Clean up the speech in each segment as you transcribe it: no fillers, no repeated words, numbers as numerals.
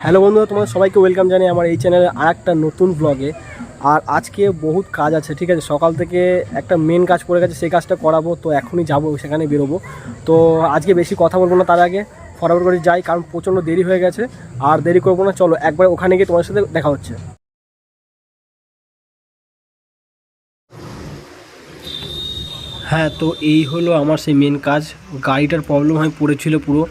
Hello বন্ধুরা, তোমাদের সবাইকে ওয়েলকাম জানাই আমার এই চ্যানেলে আর একটা নতুন ব্লগে। আর আজকে বহুত কাজ আছে, ঠিক আছে। সকাল থেকে একটা মেন কাজ পড়ে গেছে, সেই কাজটা করাবো। তো এখনই যাবো, সেখানে বেরোবো। তো আজকে বেশি কথা বলবো না, তার আগে ফটাফট করে যাই, কারণ প্রচণ্ড দেরি হয়ে গেছে। আর দেরি করবো না, চলো একবার ওখানে গিয়ে তোমার সাথে দেখা হচ্ছে। হ্যাঁ, তো এই হলো আমার সেই মেন কাজ। গাড়িটার প্রবলেম হয়ে পড়েছিল পুরো।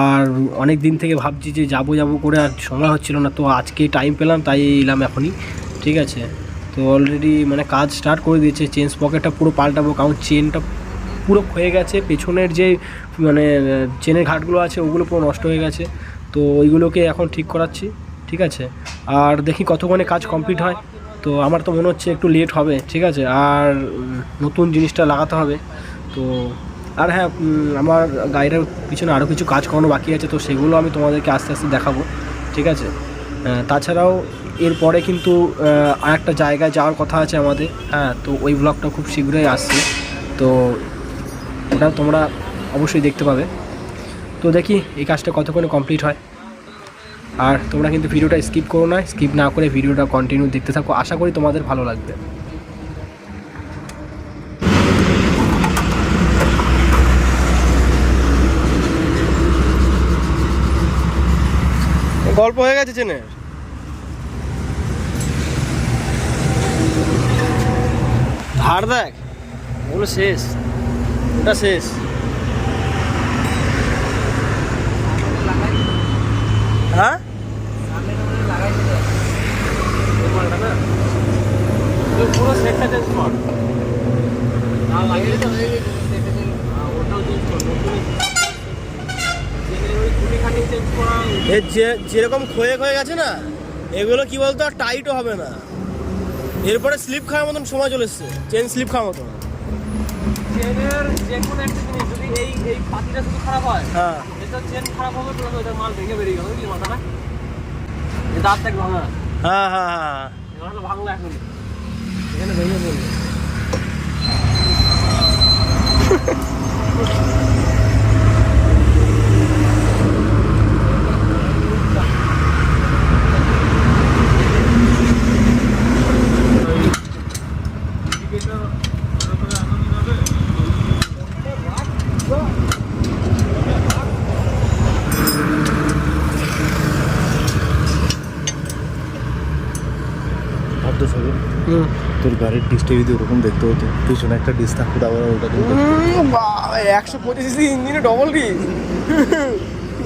আর অনেক দিন থেকে ভাবছি যে যাবো যাবো করে, আর সময় হচ্ছিল না। তো আজকে টাইম পেলাম, তাই এলাম এখনই, ঠিক আছে। তো অলরেডি মানে কাজ স্টার্ট করে দিয়েছে। চেন পকেটটা পুরো পাল্টাবো, কারণ চেনটা পুরো ক্ষয়ে গেছে। পেছনের যে মানে চেনের ঘাটগুলো আছে, ওগুলো পুরো নষ্ট হয়ে গেছে। তো ওইগুলোকে এখন ঠিক করাচ্ছি, ঠিক আছে। আর দেখি কতক্ষণে কাজ কমপ্লিট হয়। তো আমার তো মনে হচ্ছে একটু লেট হবে, ঠিক আছে। আর নতুন জিনিসটা লাগাতে হবে। তো আর হ্যাঁ, আমার গাড়িটার পিছনে আরও কিছু কাজ করানো বাকি আছে, তো সেগুলো আমি তোমাদেরকে আস্তে আস্তে দেখাবো, ঠিক আছে। তাছাড়াও এরপরে কিন্তু আরেকটা জায়গায় যাওয়ার কথা আছে আমাদের। হ্যাঁ, তো ওই ব্লগটা খুব শীঘ্রই আসছে। তো ওটা তোমরা অবশ্যই দেখতে পাবে। তো দেখি এই কাজটা কতক্ষণে কমপ্লিট হয়। আর তোমরা কিন্তু ভিডিওটা স্কিপ করো না, স্কিপ না করে ভিডিওটা কন্টিনিউ দেখতে থাকো। আশা করি তোমাদের ভালো লাগবে। গল্প হয়ে গেছে চেনের। ধার দেখ, ওগুলো শেষ, ওটা শেষ। হ্যাঁ, পুরো সেটটা চেঞ্জ কর। যেরকম ক্ষয়ে ক্ষয়ে গেছে না, এগুলো কি বলতো, আর টাইটও হবে না। এরপরে স্লিপ খাওয়ার মতন সময় চলে এসছে, চেন স্লিপ খাওয়ার মতন। চেনের যে কোনো একটা জিনিস যদি এই পাতিটা শুধু খারাপ হয়, হ্যাঁ, এটা চেন খারাপ হবে, প্লাস ওইটা মাল ভেঙে বেরিয়ে গেল, কি মাথাটা এই দাঁত দেখ ভাঙা। হ্যাঁ হ্যাঁ হ্যাঁ, এগুলো ভাঙলো এখন, এখানে ভেঙে পড়লো। তোর গাড়ির ডিসটা যদি ওরকম দেখতে হতো, পিছনে একটা ডিস থাকতো, আবার ওটা 125 ইঞ্জিনে ডবল ডিস।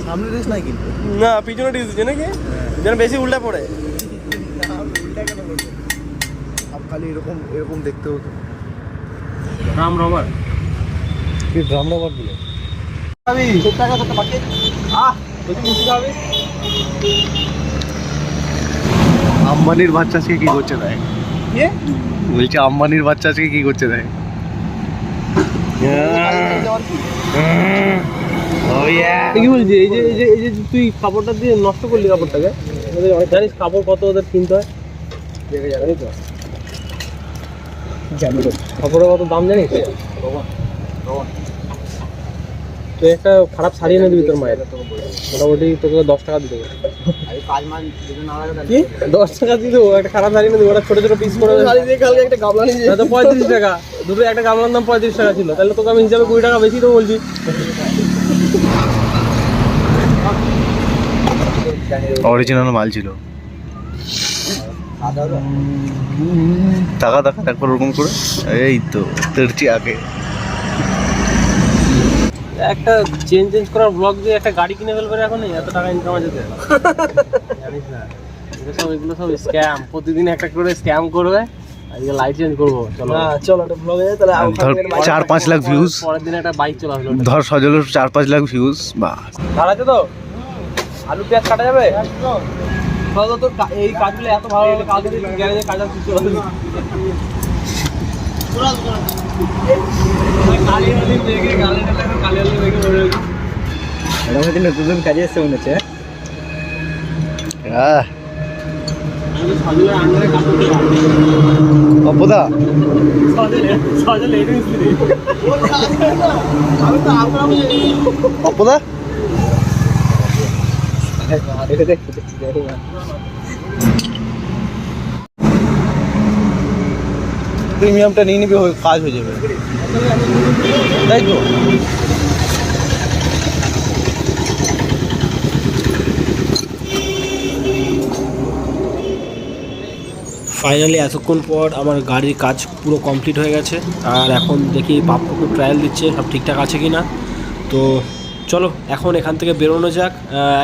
সামনে ডিস নাই কিন্তু, না পিছনে ডিস দিচ্ছে নাকি, যেন বেশি উল্টা পড়ে। সব খালি এরকম এরকম দেখতে হতো। রাম রবার কি ড্রাম রবার গুলো আমি 70 টাকা কত বাকি? যদি মুশকিল হবে। আম্বানির বাচ্চা আজকে কি করছে দেখ, কি বলছে আম্বানির বাচ্চা আজকে কি করছে দেখ। কি বলছি, এই যে তুই কাপড়টা দিয়ে নষ্ট করলি কাপড়টাকে। জানিস কাপড় কত ওদের কিনতে হয়? জানি তো কাপড়ের কত দাম জানিস? তুই একটা খারাপ শাড়ি এনে দিবি তোর মায়ের, মোটামুটি তোকে 10 টাকা দিয়ে দেবো। কি 10 টাকা দিয়ে দেবো? একটা খারাপ শাড়ি এনে দিবো, ওটা ছোটো ছোটো পিস করে কালকে একটা গামলা নিয়ে 35 টাকা, দুটো একটা গামলার দাম 35 টাকা ছিল। তাহলে তোকে আমি হিসাবে 20 টাকা বেশি তো বলছি। অরিজিনাল মাল ছিল। টাকা দেখা একবার ওরকম করে, এই তো তেরছি আগে একটা চেঞ্জ করার ব্লগ দিয়ে একটা গাড়ি কিনে ফেলবে এখন, এত টাকা ইনকাম আছে তো জানিস না। এগুলো সব স্ক্যাম, প্রতিদিন একটা করে স্ক্যাম করবে। আজকে লাইট চেঞ্জ করবো, চলো চলো একটা ব্লগে যাই। তাহলে ধর 4-5 লাখ ভিউজ, পরের দিন একটা বাইক চলে আসলো, ধর সজলের 4-5 লাখ ভিউজ। বাস ভালো আছে তো? আলু পেঁয়াজ কাটা যাবে? তো এই কাজগুলো এত ভালো লাগে, কালকে গ্যারেজে কাজ আছে, চলে আসবি। নতুন কাজে এসে মনে হচ্ছে। অপদা অপদা প্রিমিয়ামটা নিয়ে নিবি, কাজ হয়ে যাবে, তাই তো। ফাইনালি এতক্ষণ পর আমার গাড়ির কাজ পুরো কমপ্লিট হয়ে গেছে, আর এখন দেখি পাপ্পুকে ট্রায়াল দিচ্ছে সব ঠিকঠাক আছে কি না। তো চলো এখন এখান থেকে বেরোনো যাক,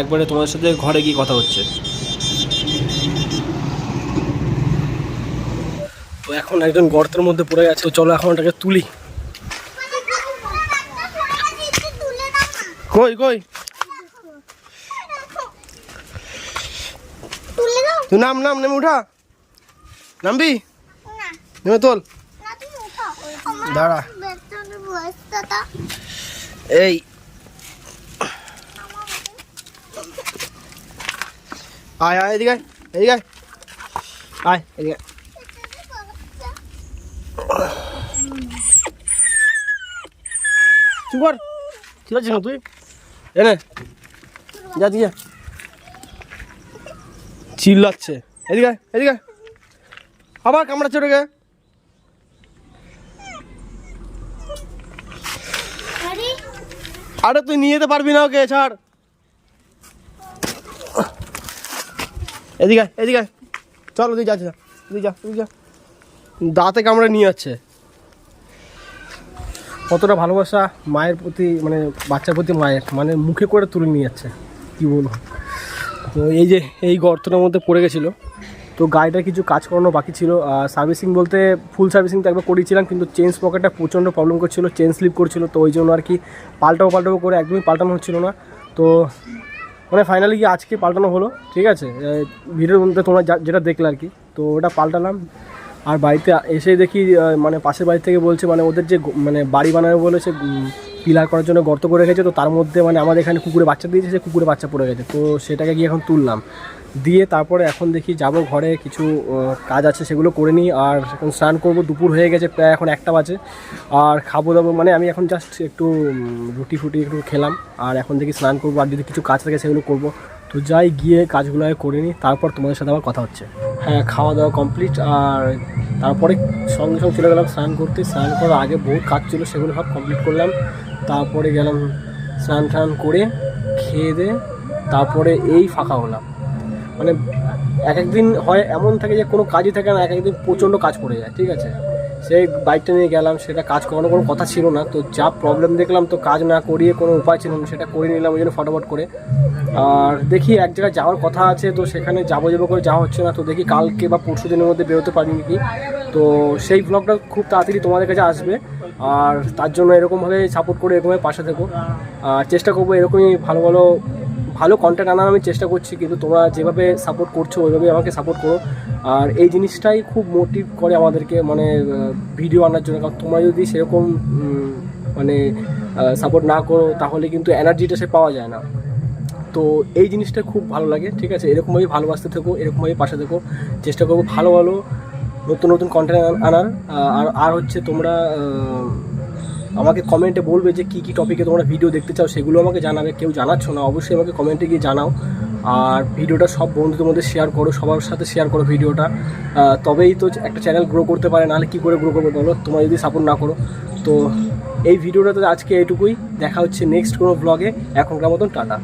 একবারে তোমাদের সাথে ঘরে গিয়ে কথা হচ্ছে। তো এখন একজন গর্তের মধ্যে পড়ে গেছে, তো চলো এখন ওটাকে তুলি। কই কই তুই নাম নেমে উঠা, নামবি নেমে তোল, দাঁড়া এই আয় আয় এদিকে এদিকে আয় এদিকে। চুপ কর, ঠিক আছে না তুই এনে যা দিয়ে চিল্লাচ্ছে। এদিকে এদিকে আবার কামড়াচ্ছে ওটাকে। আরে তুই নিয়ে যেতে পারবি না ওকে, ছাড়। এদিকে এদিকে চল, তুই যা তুই যা তুই যা। দাঁতে কামড়ে নিয়ে যাচ্ছে। কতটা ভালোবাসা মায়ের প্রতি, মানে বাচ্চার প্রতি মায়ের, মানে মুখে করে তুলে নিয়ে যাচ্ছে, কী বলবো। তো এই যে এই গর্তটার মধ্যে পড়ে গেছিলো, তো গাড়িটার কিছু কাজ করানো বাকি ছিল। সার্ভিসিং বলতে ফুল সার্ভিসিং তো একবার করিয়েছিলাম, কিন্তু চেন স্পকেটটা প্রচণ্ড প্রবলেম করছিলো, চেন স্লিপ করছিলো, তো ওই জন্য আর কি পাল্টাবো করে একদমই পাল্টানো হচ্ছিলো না। তো মানে ফাইনালি কি আজকে পাল্টানো হলো, ঠিক আছে। ভিডিওর মধ্যে তোমরা যেটা দেখলে আর কি, তো ওটা পাল্টালাম। আর বাড়িতে এসে দেখি মানে পাশের বাড়ি থেকে বলছে মানে ওদের যে মানে বাড়ি বানাবে বলেছে, পিলার করার জন্য গর্ত করে রেখেছে, তো তার মধ্যে মানে আমাদের এখানে কুকুরে বাচ্চা দিয়েছে, সে কুকুরে বাচ্চা পড়ে গেছে, তো সেটাকে গিয়ে এখন তুললাম, দিয়ে তারপরে এখন দেখি যাব ঘরে, কিছু কাজ আছে সেগুলো করে নিই। আর এখন স্নান করবো, দুপুর হয়ে গেছে প্রায়, এখন 1টা বাজে। আর খাবো দাবো মানে আমি এখন জাস্ট একটু রুটি ফুটি একটু খেলাম, আর এখন দেখি স্নান করবো, আর যদি কিছু কাজ থাকে সেগুলো করবো। তো যাই গিয়ে কাজগুলো করে নিই, তারপর তোমাদের সাথে আবার কথা হচ্ছে। হ্যাঁ, খাওয়া দাওয়া কমপ্লিট, আর তারপরে সঙ্গে সঙ্গে চলে গেলাম স্নান করতে। স্নান করার আগে বহুত কাজ ছিল, সেগুলো সব কমপ্লিট করলাম। তারপরে গেলাম স্নান টান করে খেয়ে দিয়ে, তারপরে এই ফাঁকা হলাম। মানে এক একদিন হয় এমন থাকে যে কোনো কাজই থাকে না, এক একদিন প্রচণ্ড কাজ পড়ে যায়, ঠিক আছে। সেই বাইকটা নিয়ে গেলাম, সেটা কাজ করানোর কোনো কথা ছিল না, তো যা প্রবলেম দেখলাম, তো কাজ না করিয়ে কোনো উপায় ছিল না, সেটা করে নিলাম ওই জন্য ফটাফট করে। আর দেখি এক জায়গায় যাওয়ার কথা আছে, তো সেখানে যাবো করে যাওয়া হচ্ছে না, তো দেখি কালকে বা পরশু দিনের মধ্যে বেরোতে পারি নাকি। তো সেই ব্লগটা খুব তাড়াতাড়ি তোমাদের কাছে আসবে, আর তার জন্য এরকমভাবে সাপোর্ট করে এরকমভাবে পাশে থেকো। আর চেষ্টা করবো এরকমই ভালো কন্টেন্ট আনার আমি চেষ্টা করছি, কিন্তু তোমরা যেভাবে সাপোর্ট করছো ওইভাবেই আমাকে সাপোর্ট করো। আর এই জিনিসটাই খুব মোটিভ করে আমাদেরকে, মানে ভিডিও আনার জন্য। কারণ তোমরা যদি সেরকম মানে সাপোর্ট না করো, তাহলে কিন্তু এনার্জিটা সে পাওয়া যায় না। তো এই জিনিসটা খুব ভালো লাগে, ঠিক আছে। এরকমভাবেই ভালোবাসতে থেকো, এরকমভাবেই পাশে থেকো। চেষ্টা করবো ভালো নতুন কন্টেন্ট আনার। আর হচ্ছে তোমরা আমাকে কমেন্টে বলবে যে কী টপিকে তোমরা ভিডিও দেখতে চাও, সেগুলো আমাকে জানাবে। কেউ জানাচ্ছ না, অবশ্যই আমাকে কমেন্টে গিয়ে জানাও। আর ভিডিওটা সব বন্ধুদের মধ্যে শেয়ার করো, সবার সাথে শেয়ার করো ভিডিওটা, তবেই তো একটা চ্যানেল গ্রো করতে পারে, নাহলে কী করে গ্রো করবে বলো, তোমরা যদি সাপোর্ট না করো। তো এই ভিডিওটাতে আজকে এইটুকুই, দেখা হচ্ছে নেক্সট কোনো ব্লগে। এখনকার মতন টাটা।